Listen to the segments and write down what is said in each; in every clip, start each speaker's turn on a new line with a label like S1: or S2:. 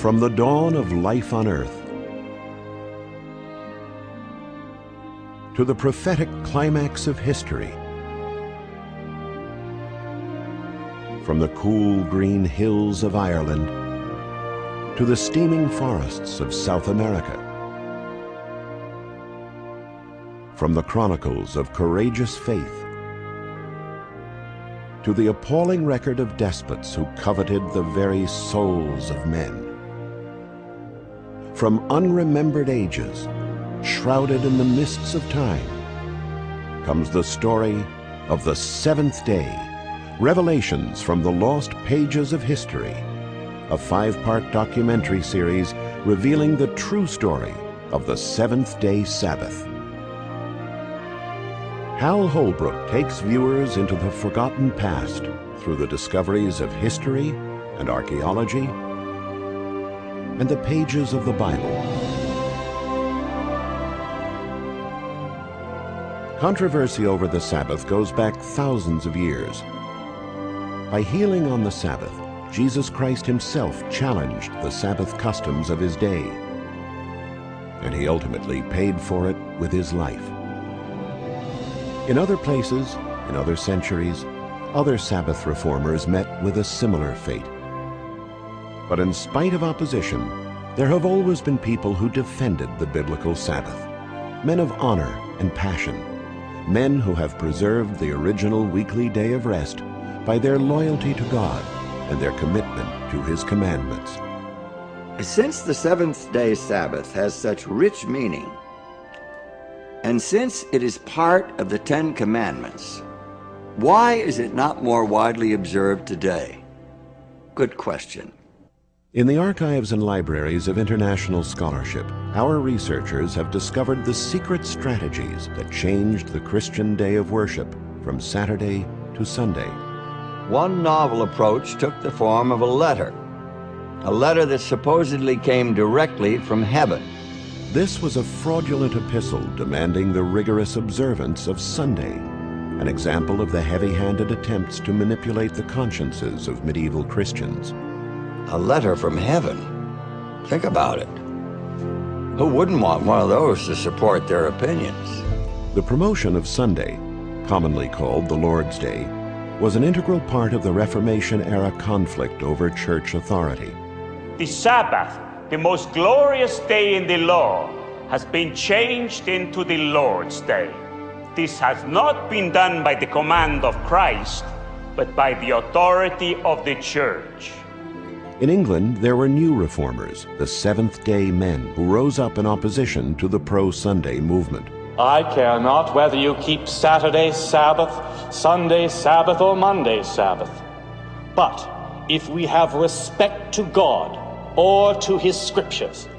S1: From the dawn of life on earth to the prophetic climax of history, from the cool green hills of Ireland to the steaming forests of South America, from the chronicles of courageous faith to the appalling record of despots who coveted the very souls of men. From unremembered ages, shrouded in the mists of time, comes the story of the seventh day, revelations from the lost pages of history, a 5-part documentary series revealing the true story of the seventh-day Sabbath. Hal Holbrook takes viewers into the forgotten past through the discoveries of history and archaeology and the pages of the Bible. Controversy over the Sabbath goes back thousands of years. By healing on the Sabbath, Jesus Christ himself challenged the Sabbath customs of his day, and he ultimately paid for it with his life. In other places, in other centuries, other Sabbath reformers met with a similar fate. But in spite of opposition, there have always been people who defended the biblical Sabbath, men of honor and passion, men who have preserved the original weekly day of rest by their loyalty to God and their commitment to his commandments.
S2: Since the seventh-day Sabbath has such rich meaning, and since it is part of the Ten Commandments, why is it not more widely observed today? Good question.
S1: In the archives and libraries of international scholarship, our researchers have discovered the secret strategies that changed the Christian day of worship from Saturday to Sunday.
S2: One novel approach took the form of a letter that supposedly came directly from heaven.
S1: This was a fraudulent epistle demanding the rigorous observance of Sunday, an example of the heavy-handed attempts to manipulate the consciences of medieval Christians.
S2: A letter from heaven? Think about it. Who wouldn't want one of those to support their opinions?
S1: The promotion of Sunday, commonly called the Lord's Day, was an integral part of the Reformation-era conflict over church authority.
S3: The Sabbath, the most glorious day in the law, has been changed into the Lord's Day. This has not been done by the command of Christ, but by the authority of the church.
S1: In England, there were new reformers, the Seventh-day Men, who rose up in opposition to the pro-Sunday movement.
S4: I care not whether you keep Saturday Sabbath, Sunday Sabbath, or Monday Sabbath. But if we have respect to God or to his scriptures,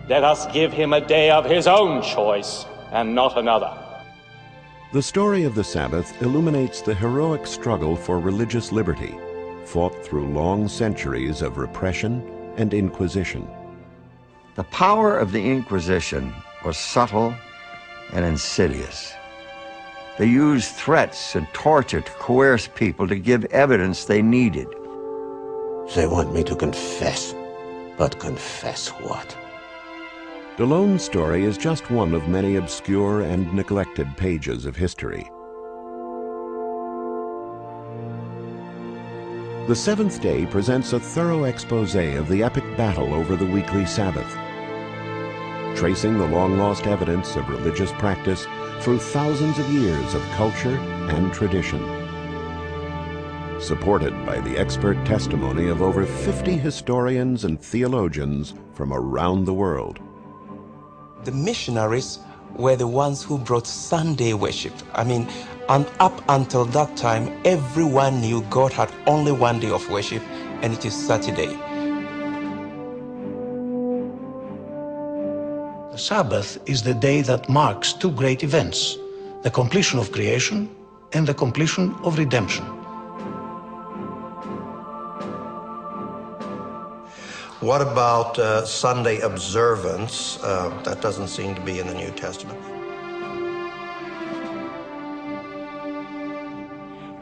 S4: let us give him a day of his own choice and not another.
S1: The story of the Sabbath illuminates the heroic struggle for religious liberty, fought through long centuries of repression and inquisition.
S2: The power of the Inquisition was subtle and insidious. They used threats and torture to coerce people to give evidence they needed.
S5: They want me to confess, but confess what?
S1: Delon's story is just one of many obscure and neglected pages of history. The seventh day presents a thorough expose of the epic battle over the weekly Sabbath, tracing the long-lost evidence of religious practice through thousands of years of culture and tradition. Supported by the expert testimony of over 50 historians and theologians from around the world.
S6: The missionaries were the ones who brought Sunday worship. And up until that time, everyone knew God had only one day of worship, and it is Saturday.
S7: The Sabbath is the day that marks two great events, the completion of creation and the completion of redemption.
S8: What about Sunday observance? That doesn't seem to be in the New Testament.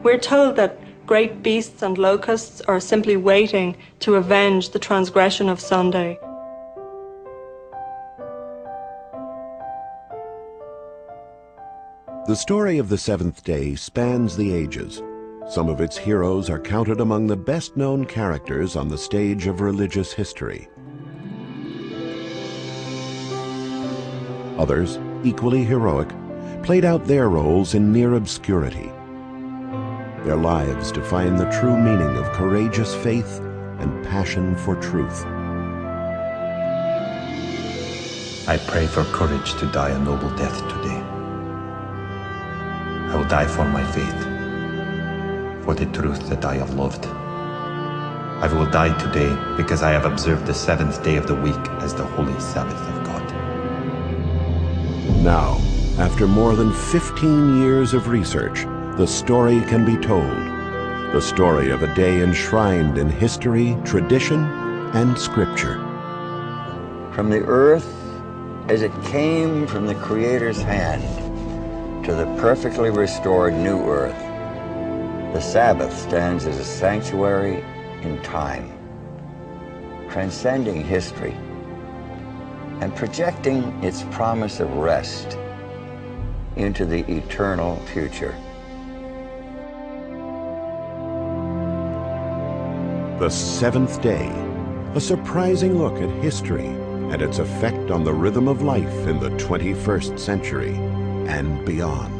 S9: We're told that great beasts and locusts, or simply waiting to avenge the transgression of Sunday.
S1: The story of the seventh day spans the ages. Some of its heroes are counted among the best-known characters on the stage of religious history. Others, equally heroic, played out their roles in near obscurity. Their lives define the true meaning of courageous faith and passion for truth.
S10: I pray for courage to die a noble death today. I will die for my faith, for the truth that I have loved. I will die today because I have observed the seventh day of the week as the holy Sabbath of God.
S1: Now, after more than 15 years of research, the story can be told. The story of a day enshrined in history, tradition, and scripture.
S2: From the earth as it came from the Creator's hand to the perfectly restored new earth, the Sabbath stands as a sanctuary in time, transcending history and projecting its promise of rest into the eternal future.
S1: The seventh day, a surprising look at history and its effect on the rhythm of life in the 21st century and beyond.